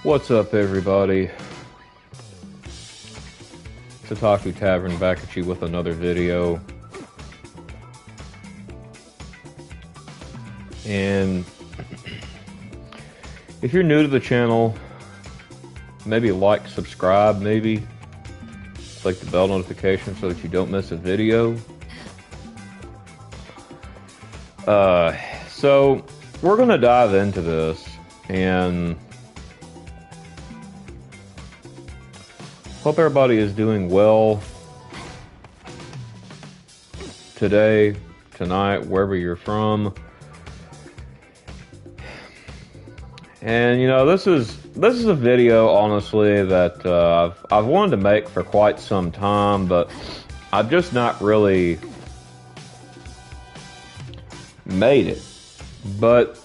What's up, everybody? It's Otaku Tavern back at you with another video. And if you're new to the channel, maybe like, subscribe, maybe click the bell notification so that you don't miss a video. So we're gonna dive into this and hope everybody is doing well today, tonight, wherever you're from. And you know, this is a video, honestly, that I've wanted to make for quite some time, but I've just not really made it. But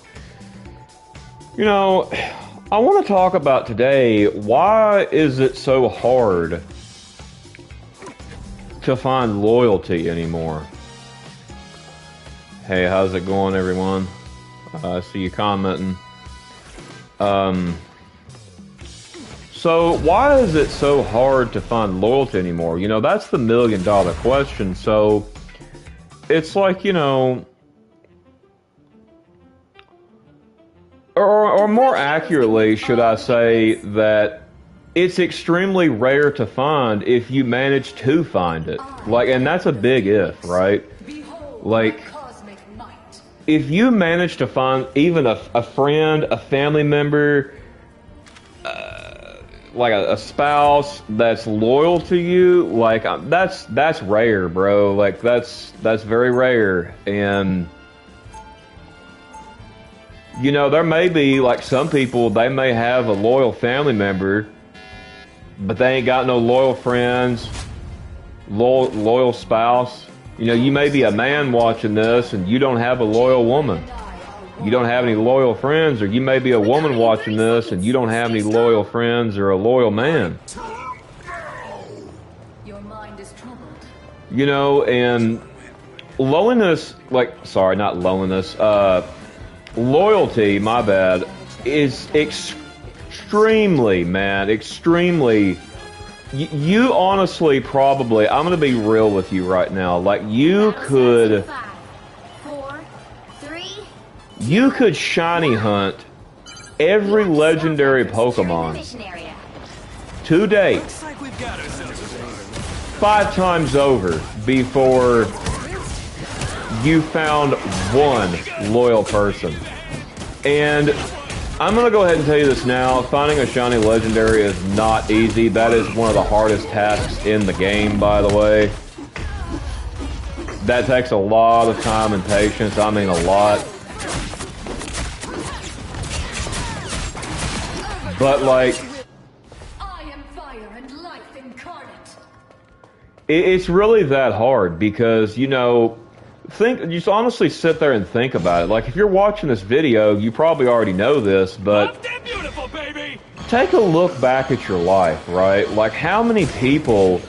you know, I want to talk about today, why is it so hard to find loyalty anymore? Hey, how's it going, everyone? I see you commenting. So why is it so hard to find loyalty anymore? You know, that's the million-dollar question. So it's like, you know, or more accurately, should I say that it's extremely rare to find if you manage to find it. Like, and that's a big if, right? Like, if you manage to find even a friend, a family member, like a spouse that's loyal to you, like that's rare, bro. Like that's very rare. And you know, there may be, like, some people, they may have a loyal family member, but they ain't got no loyal friends, loyal spouse. You know, you may be a man watching this and you don't have a loyal woman. You don't have any loyal friends, or you may be a woman watching this and you don't have any loyal friends or a loyal man. Your mind is troubled. You know, and loneliness, like, sorry, not loneliness, loyalty, my bad, is extremely, man, extremely. You honestly probably, I'm gonna be real with you right now, like you could shiny hunt every legendary Pokemon to date 5 times over before you found one loyal person. And I'm gonna go ahead and tell you this now, finding a shiny legendary is not easy. That is one of the hardest tasks in the game, by the way. That takes a lot of time and patience. I mean, a lot. But like, I am fire and life incarnate. it's really that hard because, you know, just honestly sit there and think about it. Like, if you're watching this video, you probably already know this, but beautiful, baby. Take a look back at your life, right? Like, how many people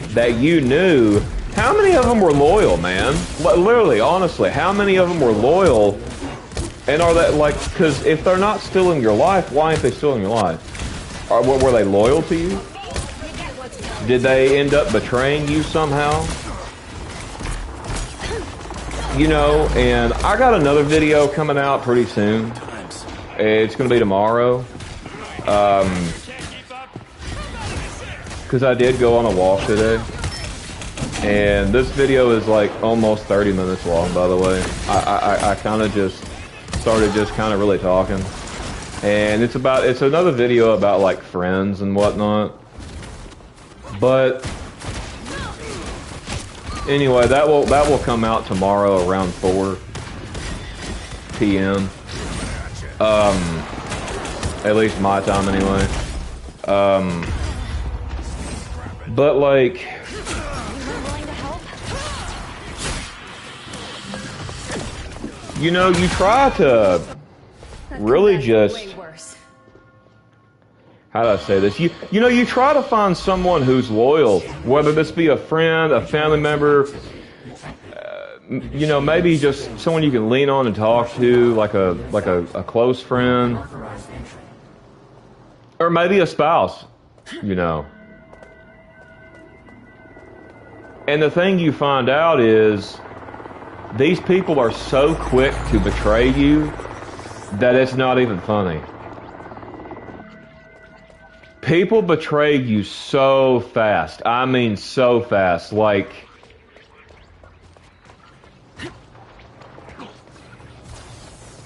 that you knew, how many of them were loyal, man? Literally, honestly, how many of them were loyal? And are that, like, because if they're not still in your life, why aren't they still in your life? Were they loyal to you? Did they end up betraying you somehow? You know, and I got another video coming out pretty soon. It's going to be tomorrow. Because I did go on a walk today. And this video is like almost 30 minutes long, by the way. I kind of just started just kind of really talking. And it's another video about like friends and whatnot. But anyway, that will come out tomorrow around 4 p.m. At least my time anyway. But like, you know, you try to really just, how do I say this? You know, you try to find someone who's loyal, whether this be a friend, a family member, you know, maybe just someone you can lean on and talk to, like a close friend. Or maybe a spouse, you know. And the thing you find out is these people are so quick to betray you that it's not even funny. People betray you so fast. I mean so fast. Like,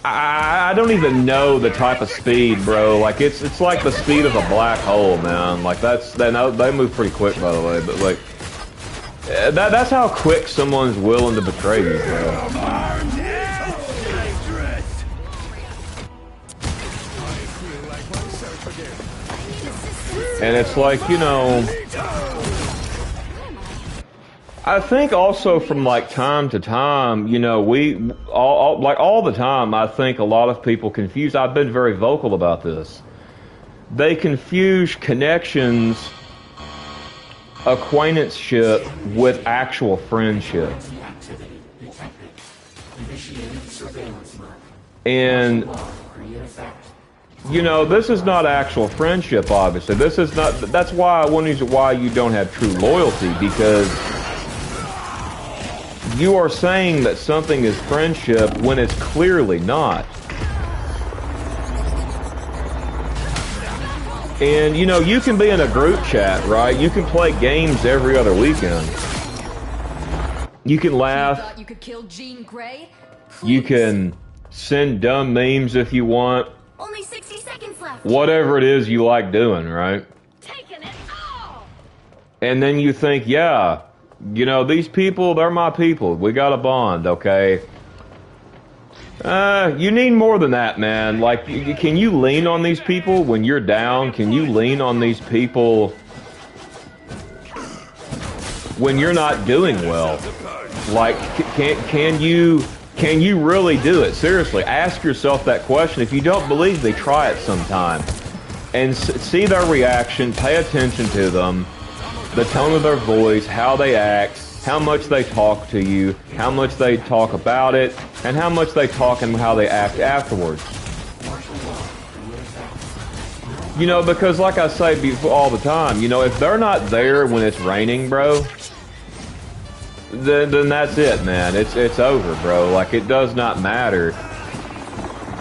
I don't even know the type of speed, bro. Like, it's like the speed of a black hole, man. Like, they move pretty quick, by the way. But like, that's how quick someone's willing to betray you, bro. And it's like, you know, I think also from like time to time, you know, all the time, I think a lot of people confuse, I've been very vocal about this. They confuse connections, acquaintanceship with actual friendship. And you know, this is not actual friendship, obviously. This is not, that's why I wonder why you don't have true loyalty, because you are saying that something is friendship when it's clearly not. And, you know, you can be in a group chat, right? You can play games every other weekend. You can laugh. You thought you could kill Jean Grey? You can send dumb memes if you want. Only 60 seconds left. Whatever it is you like doing, right? Taking it all. And then you think, yeah, you know, these people, they're my people. We got a bond, okay? You need more than that, man. Like, can you lean on these people when you're down? Can you lean on these people when you're not doing well? Like, can you really do it? Seriously, ask yourself that question. If you don't believe me, try it sometime. And see their reaction, pay attention to them, the tone of their voice, how they act, how much they talk to you, how much they talk about it, and how much they talk and how they act afterwards. You know, because like I say before, all the time, you know, if they're not there when it's raining, bro, then that's it, man. It's over, bro. Like, it does not matter.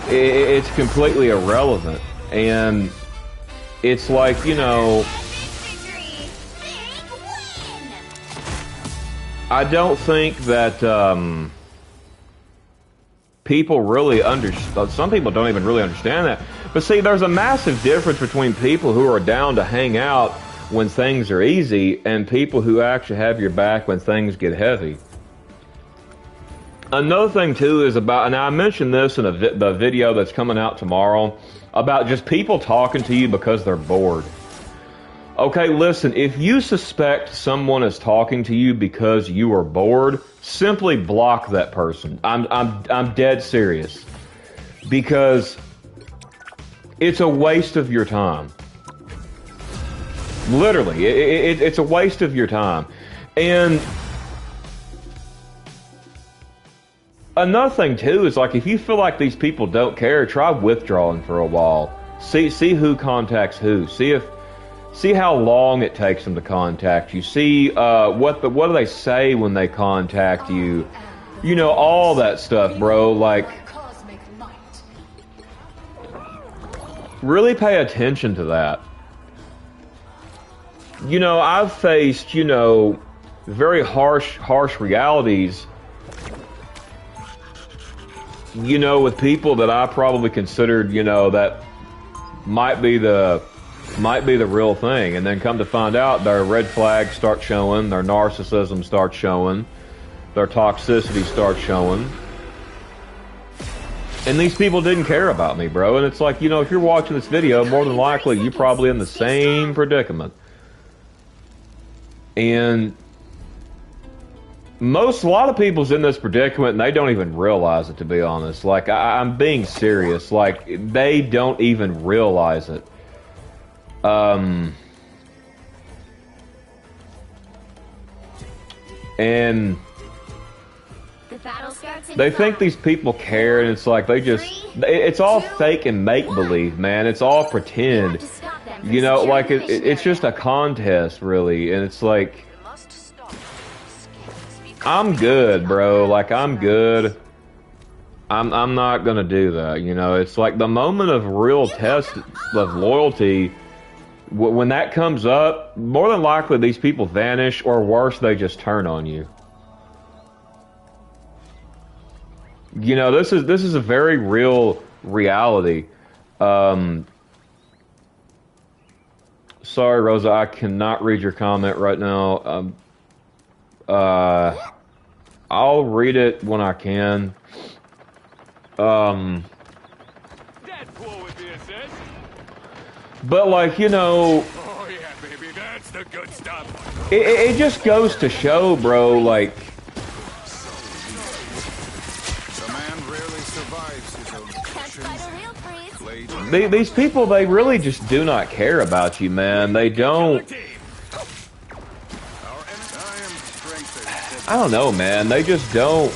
It's completely irrelevant. And it's like, you know, I don't think that people really understand. Some people don't even really understand that. But see, there's a massive difference between people who are down to hang out when things are easy and people who actually have your back when things get heavy. Another thing too is about, and I mentioned this in the video that's coming out tomorrow, about just people talking to you because they're bored. Okay, listen, if you suspect someone is talking to you because you are bored, simply block that person. I'm dead serious. Because it's a waste of your time. Literally, it's a waste of your time. And another thing too is, like, if you feel like these people don't care, try withdrawing for a while. See who contacts who. See how long it takes them to contact you. See what do they say when they contact you. You know, all that stuff, bro. Like, really pay attention to that. You know, I've faced, you know, very harsh realities, you know, with people that I probably considered, you know, that might be the real thing, and then come to find out their red flags start showing, their narcissism starts showing, their toxicity starts showing. And these people didn't care about me, bro. And it's like, you know, if you're watching this video, more than likely you're probably in the same predicament. And a lot of people's in this predicament and they don't even realize it, to be honest. Like, I'm being serious. Like, they don't even realize it. And they think these people care, and it's like it's all fake and make-believe, man. It's all pretend. You know, like it's just a contest, really, and it's like I'm good, bro. Like I'm good. I'm not gonna do that. You know, it's like the moment of real test of loyalty. When that comes up, more than likely these people vanish, or worse, they just turn on you. You know, this is a very real reality. Sorry, Rosa, I cannot read your comment right now. I'll read it when I can. But like, you know, oh yeah, baby, that's the good stuff. It just goes to show, bro, like The man rarely survives his own actions. these people, they really just do not care about you, man. They don't. I don't know, man. They just don't.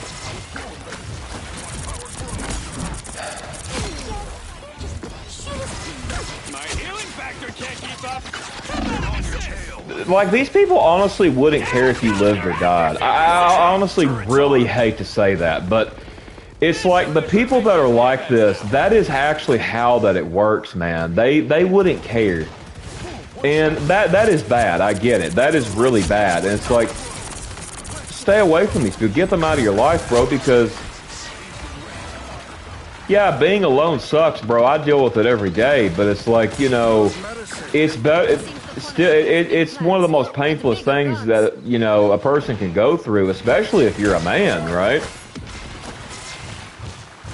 Like, these people honestly wouldn't care if you lived or died. I honestly really hate to say that, but it's like the people that are like this, that is actually how that it works, man. They wouldn't care. And that is bad. I get it. That is really bad. And it's like, stay away from these people. Get them out of your life, bro, because yeah, being alone sucks, bro. I deal with it every day, but it's like, you know, it's better. It's one of the most painfulest things that, you know, a person can go through, especially if you're a man, right?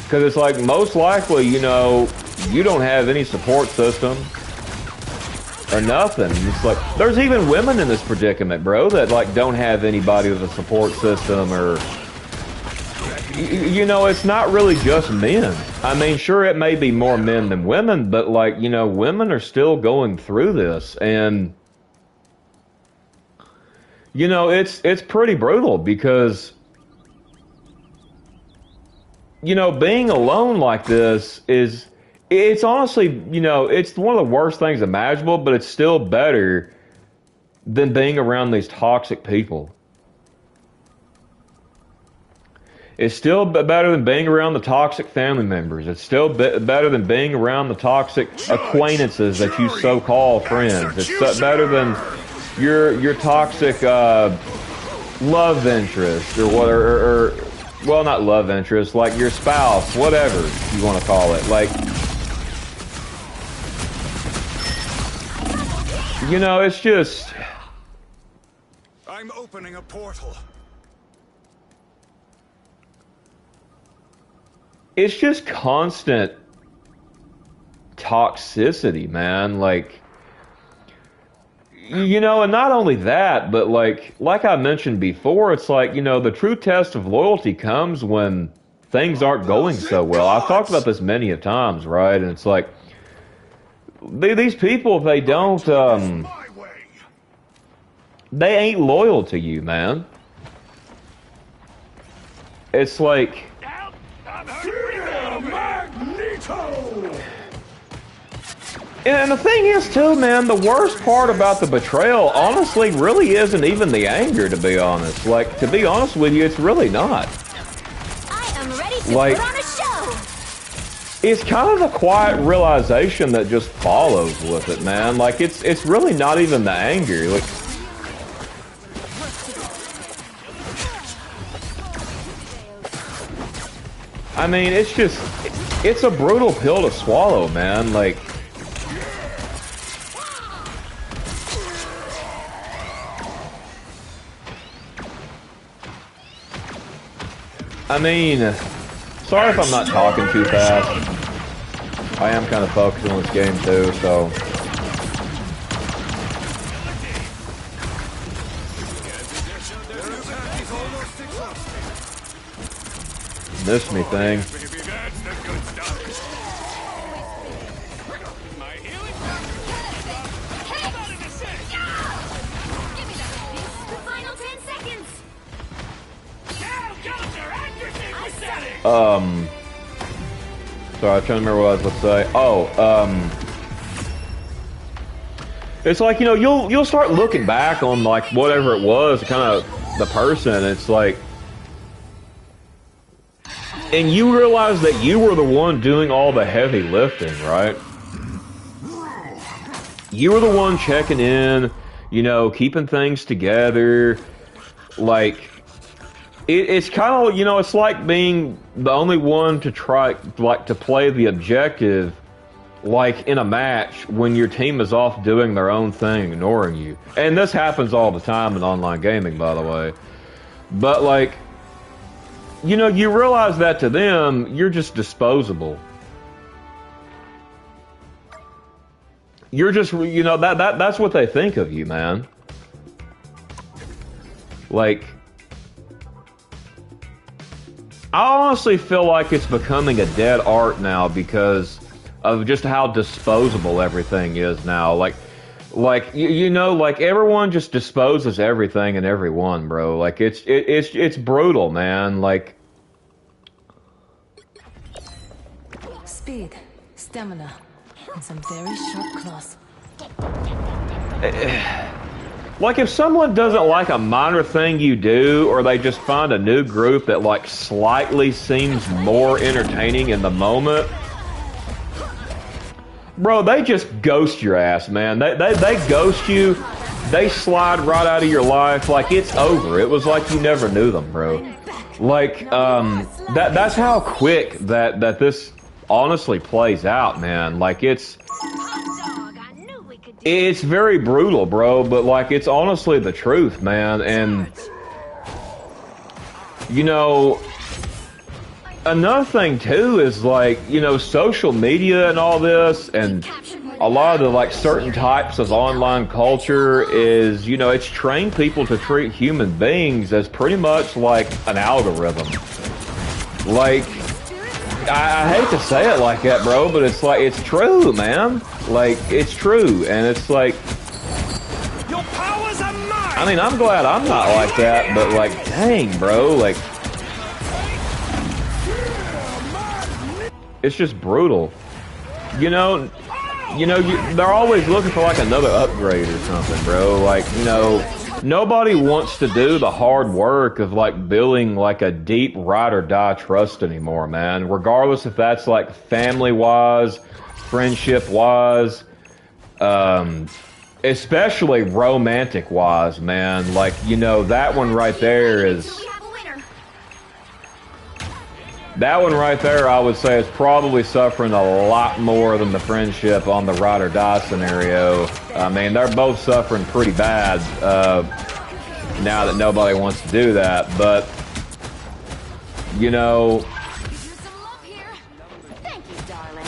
Because it's like, most likely, you know, you don't have any support system or nothing. It's like, there's even women in this predicament, bro, that like don't have anybody with a support system, or you know, it's not really just men. I mean, sure, it may be more men than women, but like, you know, women are still going through this, and you know, it's pretty brutal because, you know, being alone like this it's honestly, you know, it's one of the worst things imaginable, but it's still better than being around these toxic people. It's still better than being around the toxic family members. It's still better than being around the toxic acquaintances that you so-called friends. It's better than your toxic love interest, or what, or well, not love interest, like your spouse, whatever you want to call it. Like, you know, it's just, I'm opening a portal. it's just constant toxicity, man. Like, you know, and not only that, but like I mentioned before, it's like, you know, the true test of loyalty comes when things aren't going so well. I've talked about this many a times, right? And it's like, these people, they don't, they ain't loyal to you, man. It's like, and the thing is, too, man, the worst part about the betrayal, honestly, really isn't even the anger, to be honest. Like, to be honest with you, it's really not. I am ready to Like, put on a show. it's kind of the quiet realization that just follows with it, man. Like, it's really not even the anger. Like, I mean, it's just, it's a brutal pill to swallow, man. Like, I mean, sorry if I'm not talking too fast. I am kind of focused on this game too, so. Miss me thing. Sorry, I'm trying to remember what I was about to say. Oh, It's like, you know, you'll start looking back on like whatever it was, kind of the person. It's like, and you realize that you were the one doing all the heavy lifting, right? You were the one checking in, you know, keeping things together. Like, it's kind of, you know, it's like being the only one to try, like, to play the objective, like, in a match when your team is off doing their own thing, ignoring you. And this happens all the time in online gaming, by the way. But, like, you know, you realize that to them, you're just disposable. You're just, you know, that's what they think of you, man. Like, I honestly feel like it's becoming a dead art now because of just how disposable everything is now. Like you know, like everyone just disposes everything and everyone, bro. Like it's brutal, man. Like speed, stamina, and some very sharp claws. Like, if someone doesn't like a minor thing you do, or they just find a new group that, like, slightly seems more entertaining in the moment, bro, they just ghost your ass, man. They ghost you. They slide right out of your life. Like, it's over. It was like you never knew them, bro. Like, that's how quick that this honestly plays out, man. Like, it's very brutal, bro, but, like, it's honestly the truth, man. And, you know, another thing, too, is, like, you know, social media and all this, and a lot of the, like, certain types of online culture is, you know, it's trained people to treat human beings as pretty much like an algorithm. Like, I hate to say it like that, bro, but it's like, it's true, man. Like, it's true, and it's like, Your powers are mine. I mean, I'm glad I'm not like that, but like, dang, bro, like, it's just brutal. You know, they're always looking for like another upgrade or something, bro. Like, you know, nobody wants to do the hard work of like building like a deep ride or die trust anymore, man. Regardless if that's like family wise, friendship wise, especially romantic wise, man. Like, you know, that one right there is. That one right there, I would say, is probably suffering a lot more than the friendship on the ride or die scenario. I mean, they're both suffering pretty bad now that nobody wants to do that. But, you know, Thank you, darling.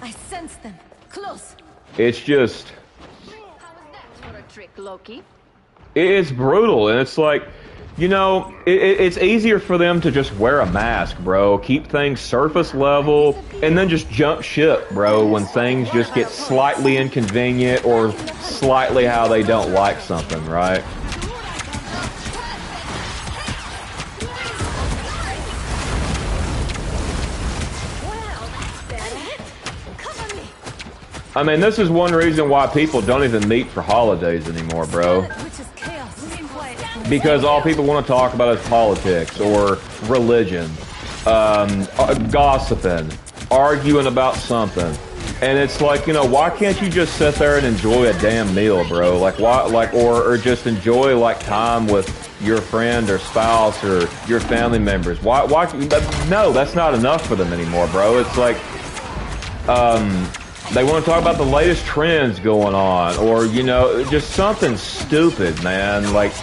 I sense them. Close. it's just, For a trick, Loki. it's brutal. And it's like, you know, it's easier for them to just wear a mask, bro. Keep things surface level, and then just jump ship, bro, when things just get slightly inconvenient or slightly how they don't like something, right? I mean, this is one reason why people don't even meet for holidays anymore, bro. Which is chaos. Because all people want to talk about is politics or religion, gossiping, arguing about something. And it's like, you know, why can't you just sit there and enjoy a damn meal, bro? Like, why, like, or just enjoy, like, time with your friend or spouse or your family members? Why, no, that's not enough for them anymore, bro. It's like, they want to talk about the latest trends going on, or, you know, just something stupid, man. Like,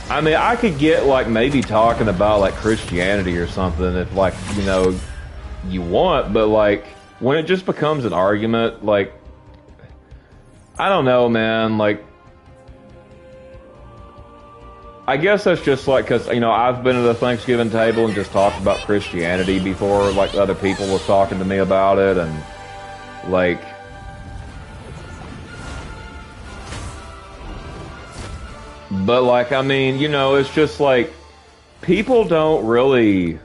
I mean, I could get, like, maybe talking about, like, Christianity or something if, like, you know, you want, but, like, when it just becomes an argument, like, I don't know, man, like, I guess that's just, like, because, you know, I've been at a Thanksgiving table and just talked about Christianity before, like, other people were talking to me about it, and, like, but, like, I mean, you know, it's just, like, people don't really...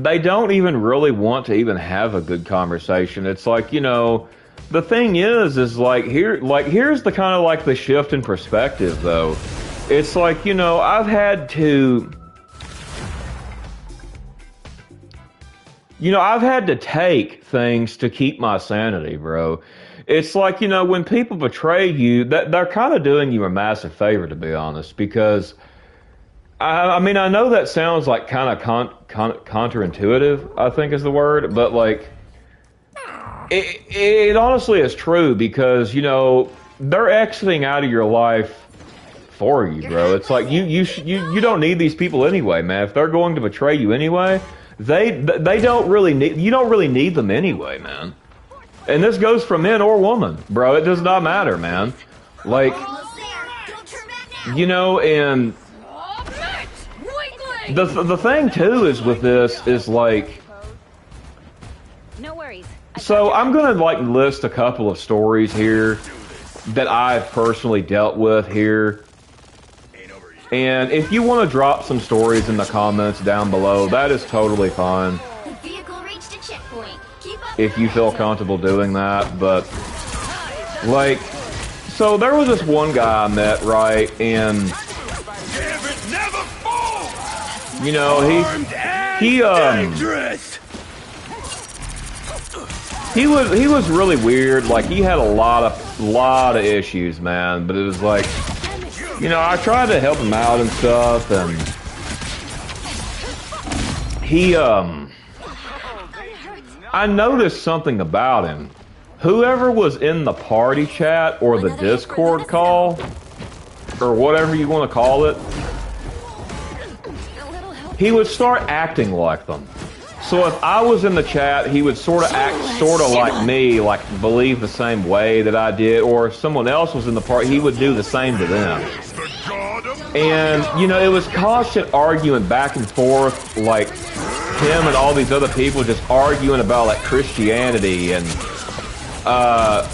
they don't even really want to even have a good conversation. It's like, you know, the thing is like here's the kind of like the shift in perspective though. It's like, you know, I've had to take things to keep my sanity, bro. It's like, you know, when people betray you, that they're kind of doing you a massive favor, to be honest, because I mean, I know that sounds like kind of counterintuitive, I think is the word, but like, it honestly is true because, you know, they're exiting out of your life for you, bro. It's like you don't need these people anyway, man. If they're going to betray you anyway, they don't really need, you don't really need them anyway, man. And this goes for men or women, bro. It does not matter, man. Like, you know, and the thing too is with this is like, No worries. so I'm gonna like list a couple of stories here that I've personally dealt with here. And if you want to drop some stories in the comments down below, that is totally fine. The vehicle reached a checkpoint. Keep up. If you feel comfortable doing that, but like, so there was this one guy I met, right, and you know, he was really weird. Like, he had a lot of issues, man, but it was like, you know, I tried to help him out and stuff, and he I noticed something about him. Whoever was in the party chat or the Discord call, or whatever you want to call it, he would start acting like them. So if I was in the chat, he would sort of act sort of like me, like believe the same way that I did, or if someone else was in the party, he would do the same to them. And, you know, it was constant arguing back and forth, like him and all these other people just arguing about like Christianity and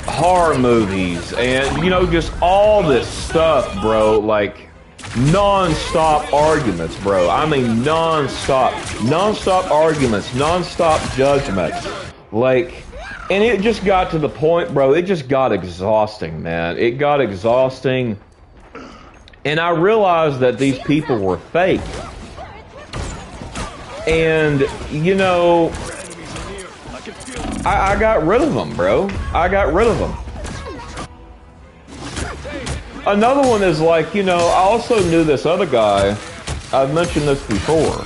horror movies and, you know, just all this stuff, bro, like non-stop arguments, bro. I mean non-stop arguments, non-stop judgments, like, and it just got to the point, bro, it just got exhausting, man. It got exhausting, and I realized that these people were fake. And, you know, I got rid of them, bro. I got rid of them. Another one is like, you know, I also knew this other guy. I've mentioned this before.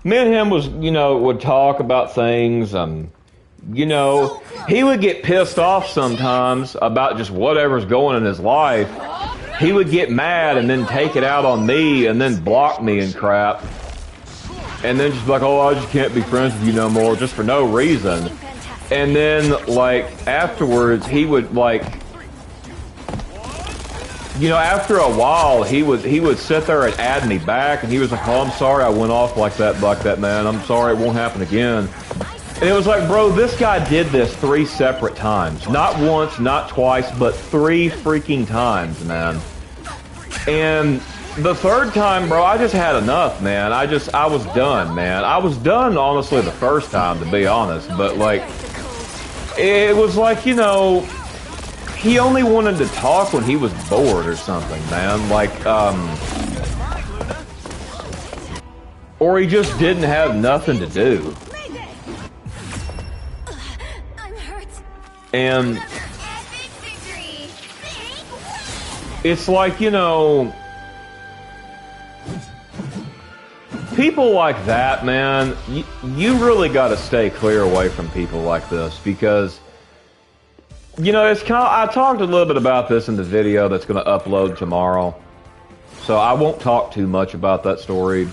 Me and him was, you know, would talk about things, and, you know, he would get pissed off sometimes about just whatever's going in his life. He would get mad and then take it out on me and then block me and crap. And then just like, oh, I just can't be friends with you no more, just for no reason. And then, like, afterwards, he would, like, you know, after a while, he would sit there and add me back, and he was like, oh, I'm sorry I went off like that, man. I'm sorry, it won't happen again. And it was like, bro, this guy did this 3 separate times. Not once, not twice, but 3 freaking times, man. And the 3rd time, bro, I just had enough, man. I was done, man. I was done, honestly, the 1st time, to be honest. But, like, it was like, you know, he only wanted to talk when he was bored or something, man. Like, or he just didn't have nothing to do. And it's like, you know, people like that, man, you really got to stay clear away from people like this, because, you know, it's kind of, I talked a little bit about this in the video that's going to upload tomorrow, so I won't talk too much about that story.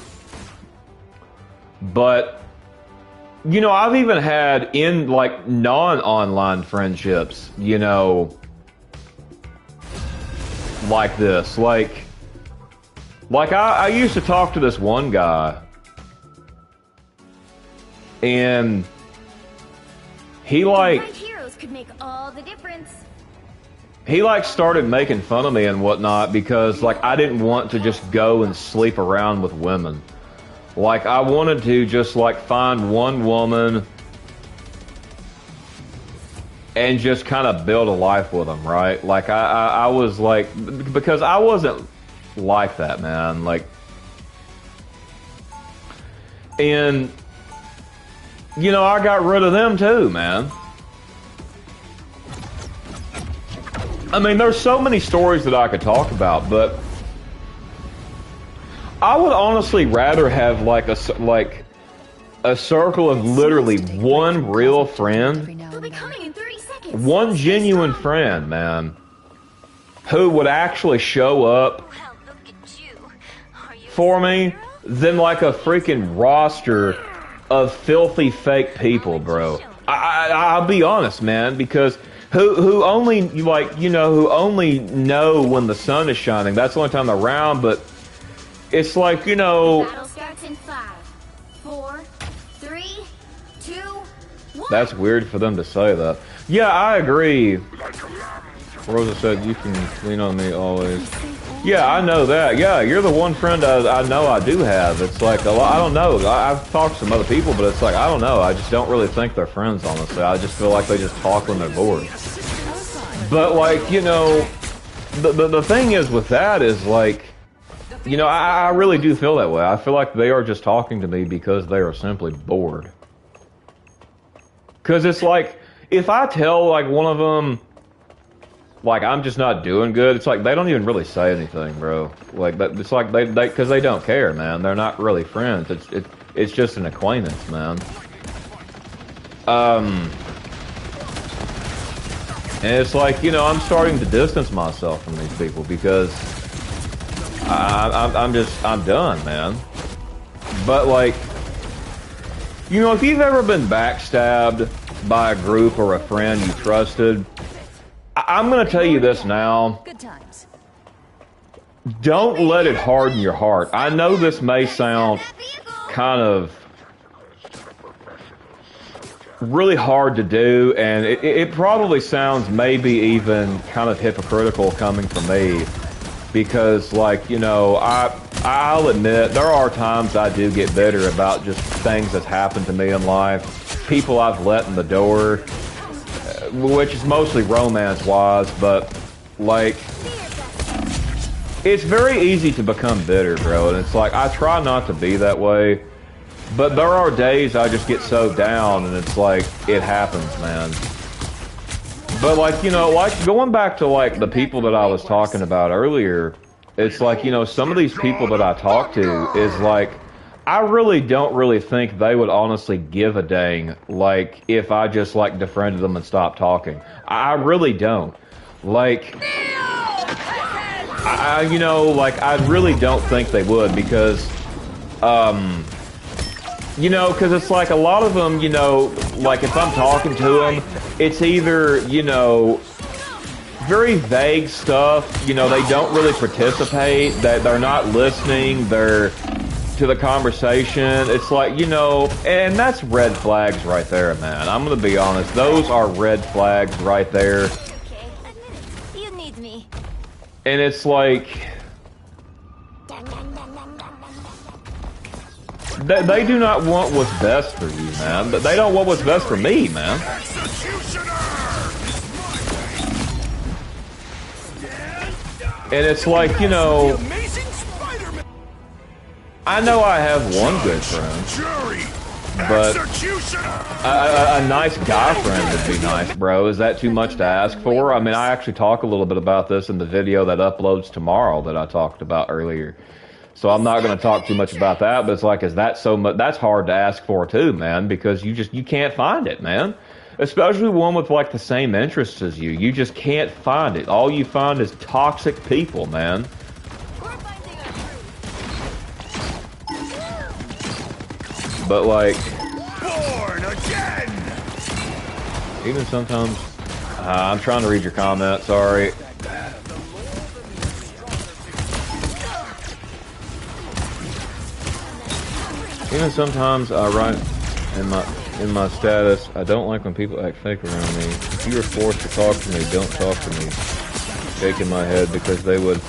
But, you know, I've even had in, like, non-online friendships, you know, like this. Like I used to talk to this one guy, and he, like, heroes could make all the difference. he, like, started making fun of me and whatnot because, like, I didn't want to just go and sleep around with women. Like, I wanted to just, like, find one woman and just kind of build a life with them, right? Like, I was, like... Because I wasn't like that, man. Like... And... You know, I got rid of them, too, man. I mean, there's so many stories that I could talk about, but... I would honestly rather have like a circle of literally one real friend, They'll be coming in 30 seconds. one genuine friend, man, who would actually show up Well, look at you. Are you for me than like a freaking roster of filthy fake people, bro. I'll be honest, man, because who only like, you know, who only know when the sun is shining. That's the only time they're around, but it's like, you know... Battle starts in 5, 4, 3, 2, 1. That's weird for them to say that. Yeah, I agree. Rosa said, you can lean on me always. Yeah, I know that. Yeah, you're the one friend I know I do have. It's like, a lot, I don't know. I've talked to some other people, but it's like, I don't know. I just don't really think they're friends, honestly. I just feel like they just talk when they're bored. But, like, you know, the thing is with that is, like, you know, I really do feel that way. I feel like they are just talking to me because they are simply bored. Because it's like, if I tell, like, one of them, like, I'm just not doing good, it's like, they don't even really say anything, bro. Like, it's like, because they don't care, man. They're not really friends. It's just an acquaintance, man. And it's like, you know, I'm starting to distance myself from these people because... I'm done, man. But, like, you know, if you've ever been backstabbed by a group or a friend you trusted, I'm gonna tell you this now. Good times. Don't let it harden your heart. I know this may sound kind of really hard to do, and it probably sounds maybe even kind of hypocritical coming from me. Because, like, you know, I'll admit, there are times I do get bitter about just things that's happened to me in life. People I've let in the door, which is mostly romance-wise, but, like, it's very easy to become bitter, bro. And it's like, I try not to be that way, but there are days I just get so down, and it's like, it happens, man. But, like, you know, like, going back to, like, the people that I was talking about earlier, it's like, you know, some of these people that I talk to is like, I really don't really think they would honestly give a dang, like, if I just, like, defriended them and stopped talking. I really don't. Like, you know, like, I really don't think they would because, you know, because it's like a lot of them, you know, like if I'm talking to them, it's either, you know, very vague stuff, you know, they don't really participate, that they're not listening, they're to the conversation. It's like, you know, and that's red flags right there, man. I'm gonna be honest, those are red flags right there. Okay, admit it. You need me. And it's like, they do not want what's best for you, man. They don't want what's best for me, man. And it's like, you know, I know I have one good friend, but a nice guy friend would be nice, bro. Is that too much to ask for? I mean, I actually talk a little bit about this in the video that uploads tomorrow that I talked about earlier. So I'm not going to talk too much about that, but it's like, is that so much? That's hard to ask for too, man, because you can't find it, man. Especially one with like the same interests as you. You just can't find it. All you find is toxic people, man. But like, Born again. even sometimes, I'm trying to read your comment. Sorry. Even sometimes I write in my status, I don't like when people act fake around me. If you are forced to talk to me, don't talk to me. Shaking my head because they would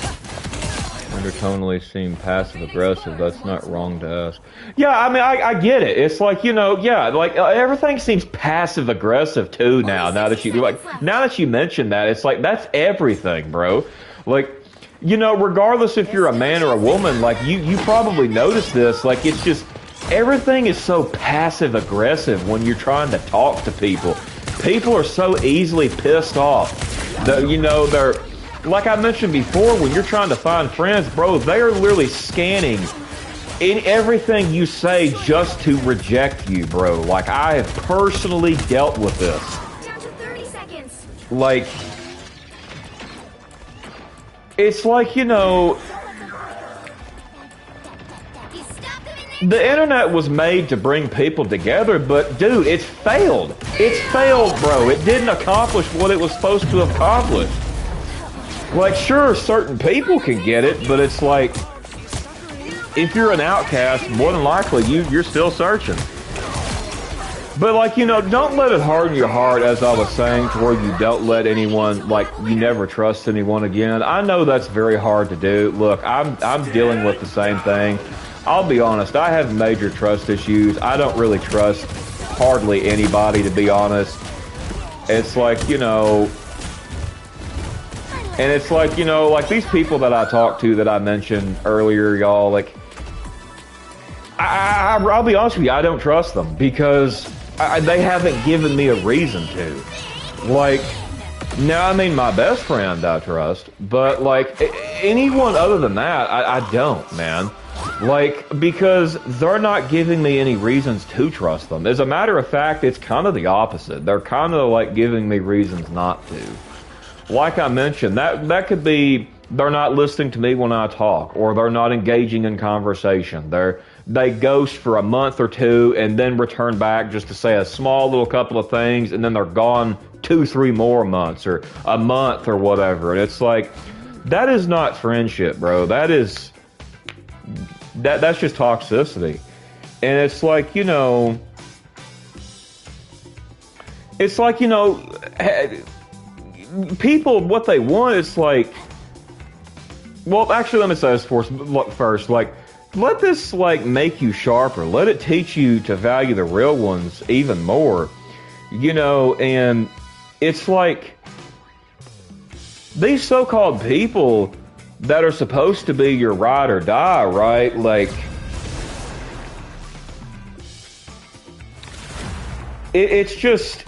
Undertonally seem passive aggressive. That's not wrong to ask. Yeah, I mean, I get it. It's like, you know, yeah, like everything seems passive aggressive too now. Now that you mention that, it's like that's everything, bro. Like, you know, regardless if you're a man or a woman, like you probably notice this. Like, it's just everything is so passive aggressive when you're trying to talk to people. People are so easily pissed off. You know, they're. Like I mentioned before, when you're trying to find friends, bro, they are literally scanning in everything you say just to reject you, bro. Like, I have personally dealt with this. Down to 30 seconds. Like, it's like, you know, the internet was made to bring people together, but dude, it's failed. It's failed, bro. It didn't accomplish what it was supposed to accomplish. Like, sure, certain people can get it, but it's like, if you're an outcast, more than likely, you're still searching. But, like, you know, don't let it harden your heart, as I was saying, to where you don't let anyone, like, you never trust anyone again. I know that's very hard to do. Look, I'm dealing with the same thing. I'll be honest, I have major trust issues. I don't really trust hardly anybody, to be honest. It's like, you know... And it's like, you know, like these people that I talked to that I mentioned earlier, y'all, like, I'll be honest with you, I don't trust them because they haven't given me a reason to. Like, now, I mean, my best friend I trust, but, like, anyone other than that, I don't, man. Like, because they're not giving me any reasons to trust them. As a matter of fact, it's kind of the opposite. They're kind of, like, giving me reasons not to. Like I mentioned, that could be they're not listening to me when I talk, or they're not engaging in conversation. They ghost for a month or two and then return back just to say a small little couple of things, and then they're gone 2-3 more months or a month or whatever. And it's like, that is not friendship, bro. That's just toxicity. And it's like, you know, people, what they want is like, well, actually, let me say this first. Like, let this, like, make you sharper. Let it teach you to value the real ones even more. You know, and it's like, these so-called people that are supposed to be your ride or die, right? Like, it's just,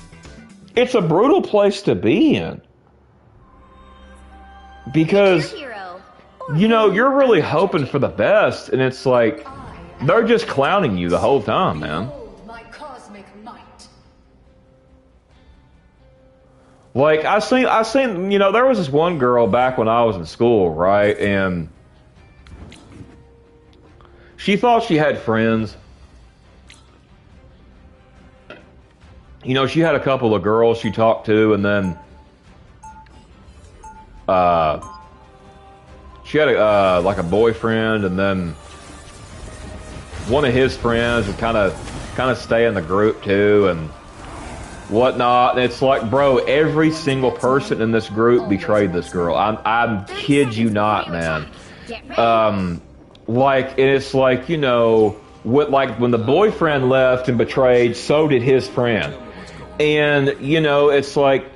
it's a brutal place to be in. Because, you know, you're really hoping for the best, and it's like, they're just clowning you the whole time, man. My cosmic might. Like, I seen, you know, there was this one girl back when I was in school, right? And she thought she had friends. You know, she had a couple of girls she talked to, and then she had like a boyfriend, and then one of his friends would kind of stay in the group too, and whatnot. And it's like, bro, every single person in this group betrayed this girl. I'm kid you not, man. Like, and it's like, you know, when the boyfriend left and betrayed, so did his friend. And, you know, it's like,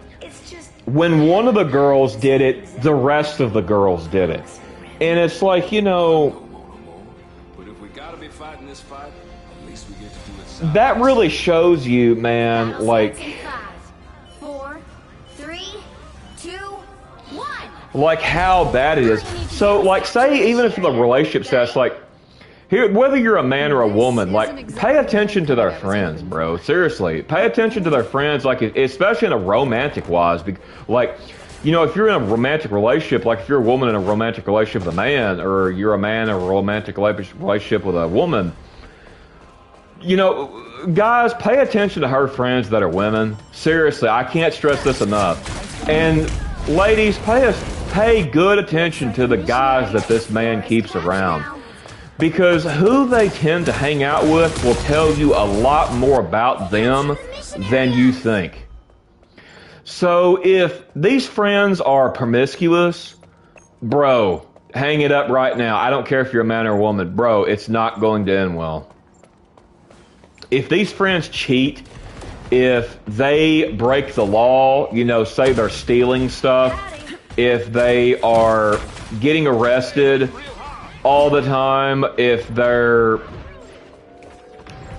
when one of the girls did it, the rest of the girls did it. And it's like, you know, but if we gotta be fighting this fight, at least we get to do it. That really shows you, man, like, 5, 4, 3, 2, 1. like how bad it is. So, like, say even if the relationship status, like, here, whether you're a man or a woman, like, pay attention to their friends, bro. Seriously, pay attention to their friends, like, especially in a romantic wise. Like, you know, if you're in a romantic relationship, like if you're a woman in a romantic relationship with a man, or you're a man in a romantic relationship with a woman, you know, guys, pay attention to her friends that are women. Seriously, I can't stress this enough. And ladies, pay good attention to the guys that this man keeps around. Because who they tend to hang out with will tell you a lot more about them than you think. So if these friends are promiscuous, bro, hang it up right now. I don't care if you're a man or a woman. Bro, it's not going to end well. If these friends cheat, if they break the law, you know, say they're stealing stuff, if they are getting arrested all the time, if they're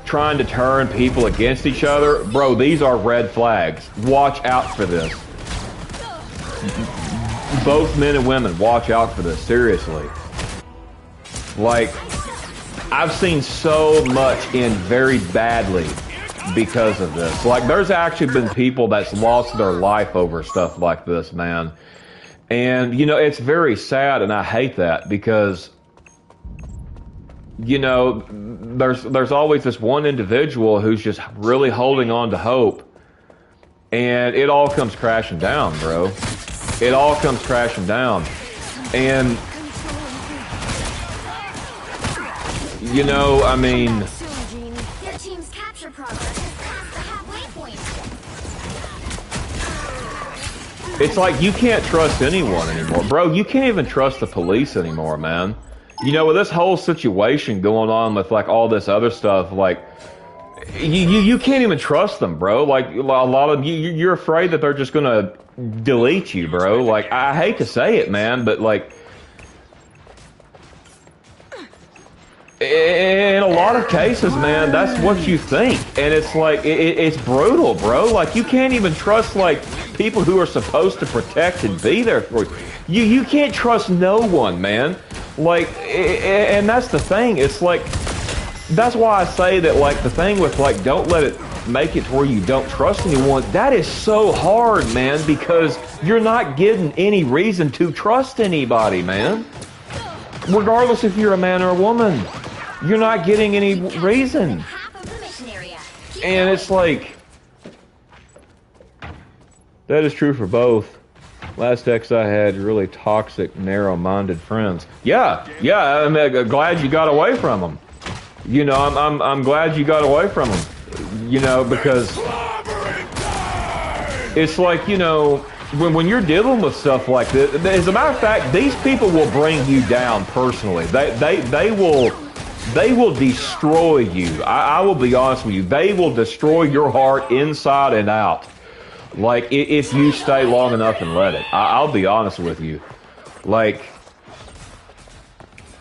trying to turn people against each other, bro, these are red flags. Watch out for this. Both men and women, watch out for this, seriously. Like, I've seen so much end very badly because of this. Like, there's actually been people that's lost their life over stuff like this, man. And, you know, it's very sad, and I hate that because, you know, there's always this one individual who's just really holding on to hope, and it all comes crashing down, bro. It all comes crashing down. And, you know, I mean, Your team's capture progress has passed the halfway point. it's like you can't trust anyone anymore. Bro, you can't even trust the police anymore, man. You know, with this whole situation going on with, like, all this other stuff, like, you can't even trust them, bro. Like, a lot of you're afraid that they're just gonna delete you, bro. Like, I hate to say it, man, but, like, in a lot of cases, man, that's what you think. And it's like, it's brutal, bro. Like, you can't even trust, like, people who are supposed to protect and be there for you. You can't trust no one, man. Like, and that's the thing. It's like, that's why I say that, like, the thing with, like, don't let it make it to where you don't trust anyone. That is so hard, man, because you're not getting any reason to trust anybody, man. Regardless if you're a man or a woman. You're not getting any reason. And it's like, that is true for both. Last ex I had really toxic, narrow-minded friends. Yeah, I'm glad you got away from them. You know, I'm glad you got away from them. You know, because it's like, you know, when you're dealing with stuff like this, as a matter of fact, these people will bring you down personally. They will destroy you. I will be honest with you. They will destroy your heart inside and out. Like, if you stay long enough and let it. I'll be honest with you. Like,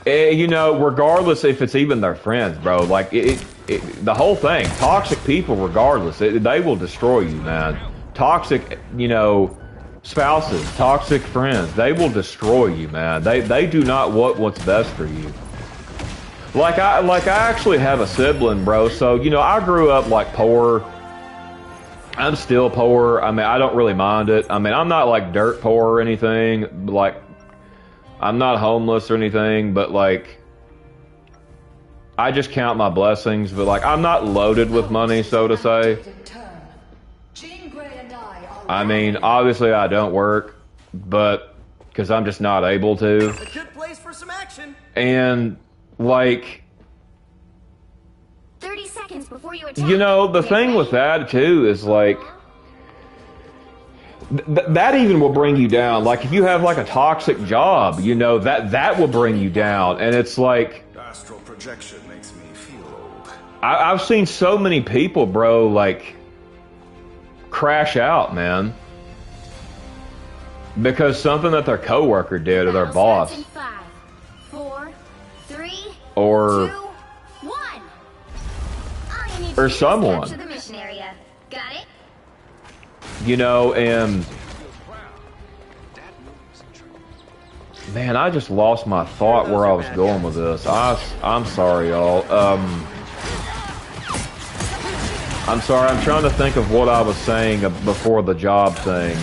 you know, regardless if it's even their friends, bro. Like, the whole thing. Toxic people, regardless. They will destroy you, man. Toxic, you know, spouses, toxic friends. They will destroy you, man. They do not want what's best for you. Like I actually have a sibling, bro. So, you know, I grew up, like, poor. I'm still poor. I mean, I don't really mind it. I mean, I'm not, like, dirt poor or anything. Like, I'm not homeless or anything, but, like, I just count my blessings. But, like, I'm not loaded with money, so to say. I mean, obviously I don't work, but because I'm just not able to. A good place for some action. And, like, 30 seconds before you attack. you know, the thing with that, too, is, like, that even will bring you down. Like, if you have, like, a toxic job, you know, that will bring you down. And it's like, Astral projection makes me feel old. I've seen so many people, bro, like, crash out, man. Because something that their coworker did or their boss. 5, 4, 3, Or 2, 1. Or someone. Capture the mission area. Got it? You know, and man, I just lost my thought where I was going with this. I'm sorry, y'all. I'm sorry. I'm trying to think of what I was saying before the job thing.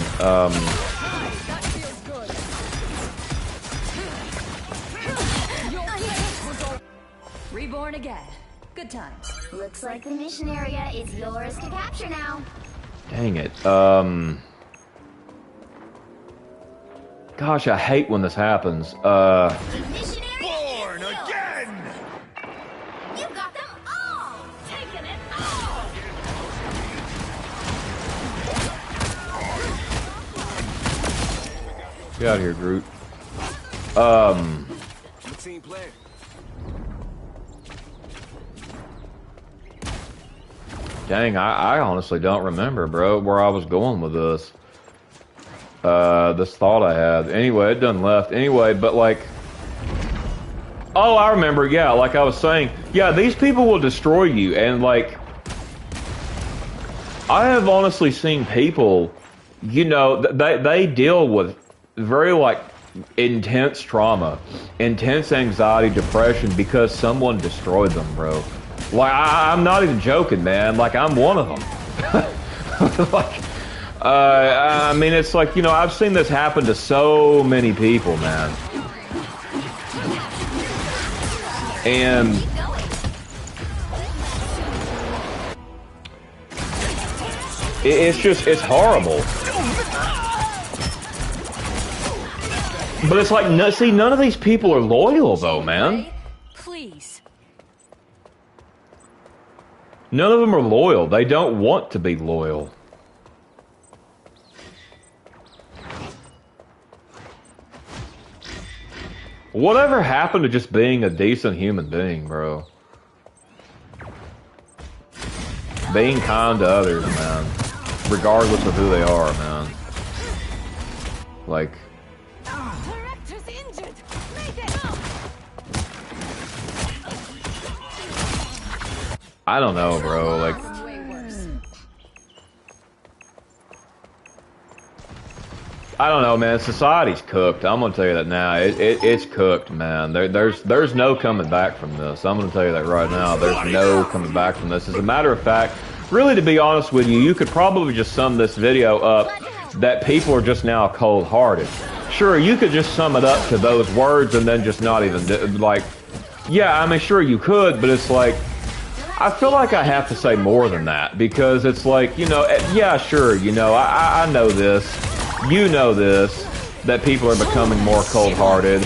Reborn again. Good times. Looks like the mission area is yours to capture now. Dang it. Gosh, I hate when this happens. Mission area Born again! You got them all! Taking it all! Get out of here, Groot. I'm a team player. Dang, I honestly don't remember, bro, where I was going with this. This thought I had. Anyway, it done left. Anyway, but like... Oh, I remember, yeah, like I was saying. Yeah, these people will destroy you, and like... I have honestly seen people, you know, they deal with very, like, intense trauma, intense anxiety, depression, because someone destroyed them, bro. Like, I'm not even joking, man. Like, I'm one of them. Like, I mean, it's like, you know, I've seen this happen to so many people, man. And it's just, it's horrible. But it's like, see, none of these people are loyal, though, man. Please. None of them are loyal. They don't want to be loyal. Whatever happened to just being a decent human being, bro? Being kind to others, man. Regardless of who they are, man. Like... I don't know, bro, like... I don't know, man. Society's cooked. I'm gonna tell you that now. It's cooked, man. There's no coming back from this. I'm gonna tell you that right now. There's no coming back from this. As a matter of fact, really, to be honest with you, you could probably just sum this video up that people are just now cold-hearted. Sure, you could just sum it up to those words and then just not even, like... Yeah, I mean, sure you could, but it's like... I feel like I have to say more than that, because it's like, you know, yeah, sure, you know, I know this, you know this, that people are becoming more cold-hearted,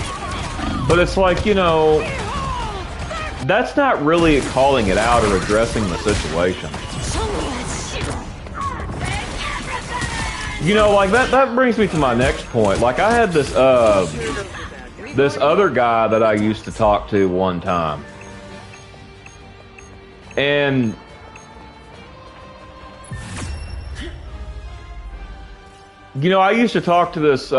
but it's like, you know, that's not really calling it out or addressing the situation. You know, like, that brings me to my next point. Like, I had this, this other guy that I used to talk to one time. And you know, I used to talk to this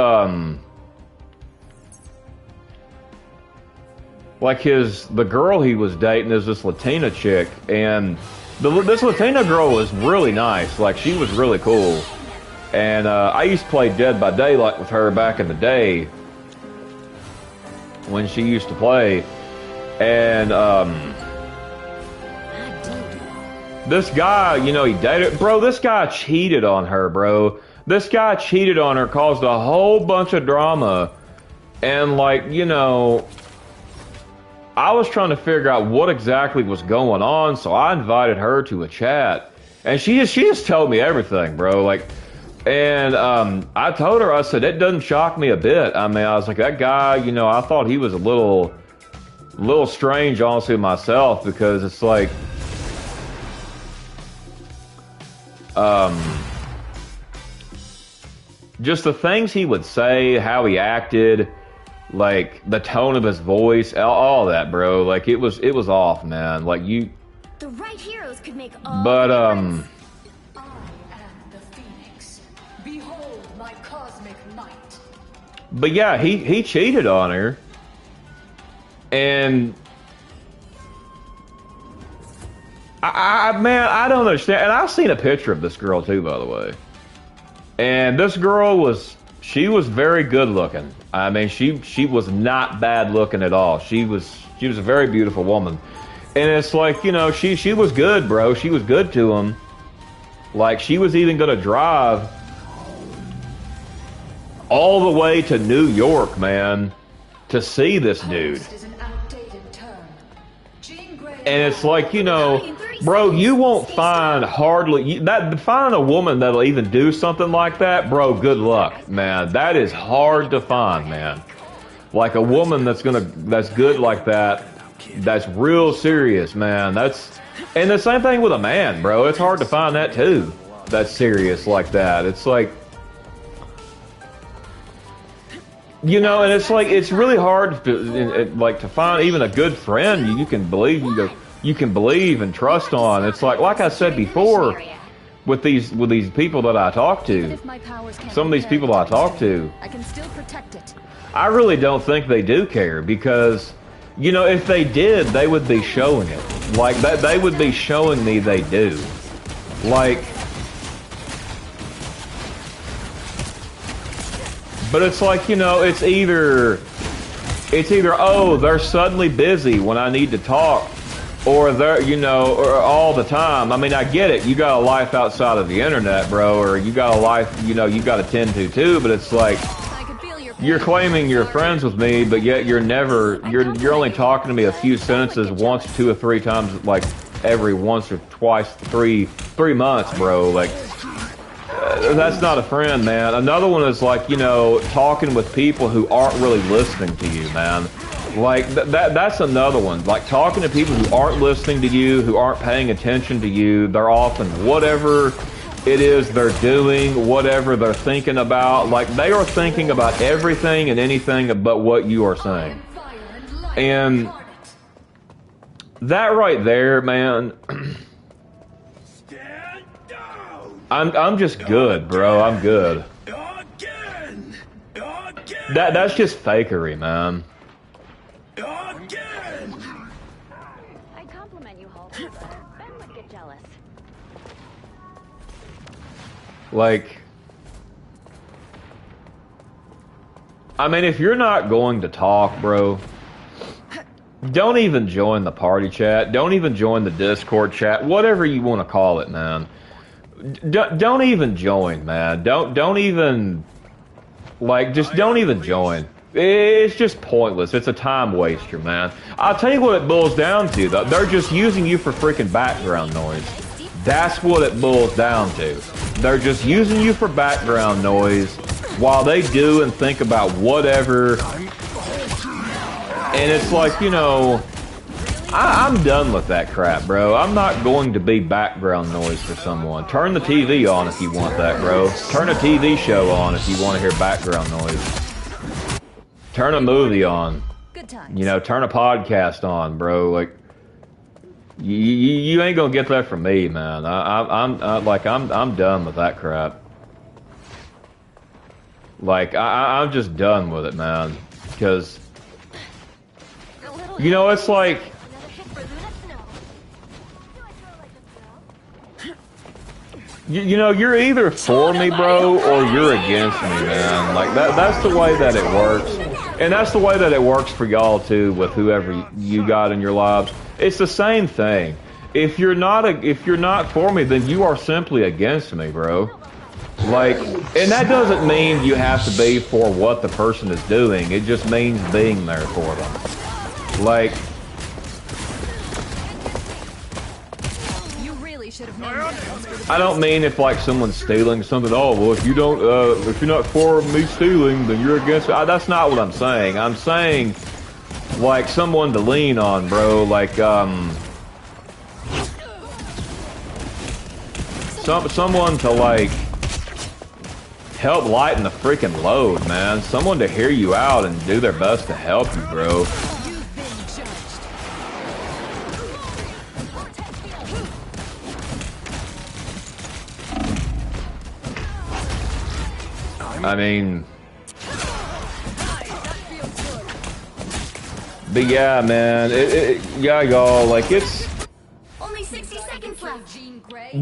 like the girl he was dating is this Latina chick, and this Latina girl was really nice. Like, she was really cool. And I used to play Dead by Daylight with her back in the day when she used to play. And this guy, you know, he dated... Bro, this guy cheated on her, bro. This guy cheated on her, caused a whole bunch of drama. And, like, you know... I was trying to figure out what exactly was going on, so I invited her to a chat. And she just told me everything, bro. Like... And I told her, I said, it doesn't shock me a bit. I mean, I was like, that guy, you know, I thought he was a little strange, honestly, myself, because it's like... just the things he would say, how he acted, like the tone of his voice, all that, bro. Like, it was off, man. Like, you... The right heroes could make all But, I am the Phoenix. Behold my cosmic might. But yeah, he cheated on her. And... man, I don't understand. And I've seen a picture of this girl too, by the way. And this girl she was very good looking. I mean, she was not bad looking at all. She was a very beautiful woman. And it's like, you know, she was good, bro. She was good to him. Like, she was even gonna drive all the way to New York, man, to see this dude. And it's like, you know, bro, you won't find find a woman that'll even do something like that, bro, good luck, man. That is hard to find, man. Like, a woman that's good like that, that's real serious, man. And the same thing with a man, bro. It's hard to find that too, that's serious like that. It's like, You know, and it's like it's really hard to like to find even a good friend you can believe you can believe and trust on. It's like I said before, with these people that I talk to, some of these people I talk to, I can still protect it. I really don't think they do care because, you know, if they did, they would be showing it. Like that, they would be showing me they do. Like. But it's like, you know, it's either, oh, they're suddenly busy when I need to talk, or they're, you know, or all the time. I mean, I get it. You got a life outside of the internet, bro, or you got a life, you know, you got to tend to too, but it's like, you're claiming you're friends with me, but yet you're only talking to me a few sentences once, 2 or 3 times, like every once or twice, three months, bro. Like, that's not a friend, man. Another one is like, you know, talking with people who aren't really listening to you, man. Like, that's another one. Like, talking to people who aren't listening to you, who aren't paying attention to you. They're often whatever it is they're doing, whatever they're thinking about. Like, they are thinking about everything and anything but what you are saying. And that right there, man... I'm just good, bro. I'm good. That's just fakery, man. I compliment you, Hulk, but Ben would get jealous. Like, I mean, if you're not going to talk, bro, don't even join the party chat. Don't even join the Discord chat. Whatever you want to call it, man. Don't even join, man. Don't even, like, just don't even join. It's just pointless. It's a time waster, man. I'll tell you what it boils down to, though. They're just using you for freaking background noise. That's what it boils down to. They're just using you for background noise while they do and think about whatever. And it's like, you know... I'm done with that crap, bro. I'm not going to be background noise for someone. Turn the TV on if you want that, bro. Turn a TV show on if you want to hear background noise. Turn a movie on. Good times. You know, turn a podcast on, bro. Like, you ain't gonna get that from me, man. I'm done with that crap. Like, I'm just done with it, man. Because, you know, it's like. You know, you're either for me, bro, or you're against me, man. Like, that's the way that it works. And that's the way that it works for y'all, too, with whoever you got in your lives. It's the same thing. If you're not for me, then you are simply against me, bro. Like, and that doesn't mean you have to be for what the person is doing. It just means being there for them. Like... I don't mean if like someone's stealing something. Oh well, if you're not for me stealing, then you're against it. That's not what I'm saying. I'm saying like someone to lean on, bro. Like someone to like help lighten the freaking load, man. Someone to hear you out and do their best to help you, bro. I mean, but yeah, man, yeah, y'all, like, it's... Only 60 seconds left.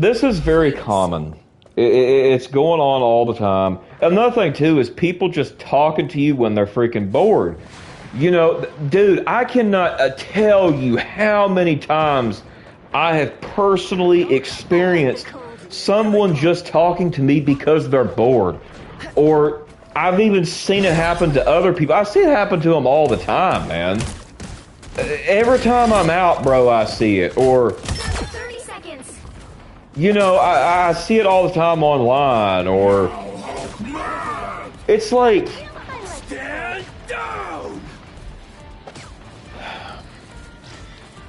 This is very common. It's going on all the time. Another thing, too, is people just talking to you when they're freaking bored. You know, dude, I cannot tell you how many times I have personally experienced someone just talking to me because they're bored. Or I've even seen it happen to other people. I see it happen to them all the time, man. Every time I'm out, bro, I see it. Or, 30 seconds. you know, I see it all the time online. Or, it's like... Stand down!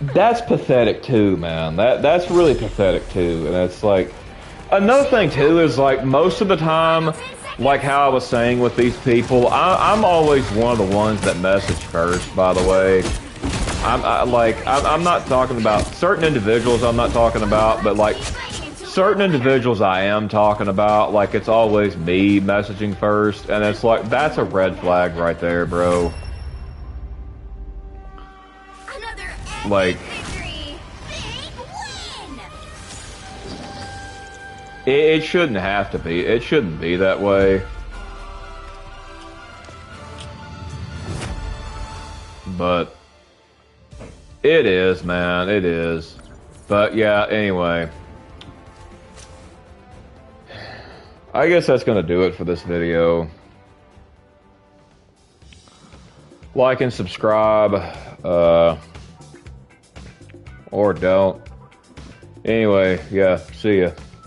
That's pathetic, too, man. That's really pathetic, too. And it's like... Another thing, too, is like most of the time... like how I was saying with these people, I'm always one of the ones that message first, by the way. I'm not talking about certain individuals I'm not talking about, but like certain individuals I am talking about, like it's always me messaging first, and it's like, that's a red flag right there, bro. Like, it shouldn't have to be. It shouldn't be that way. But it is, man. It is. But yeah, anyway. I guess that's going to do it for this video. Like and subscribe. Or don't. Anyway, yeah, see ya.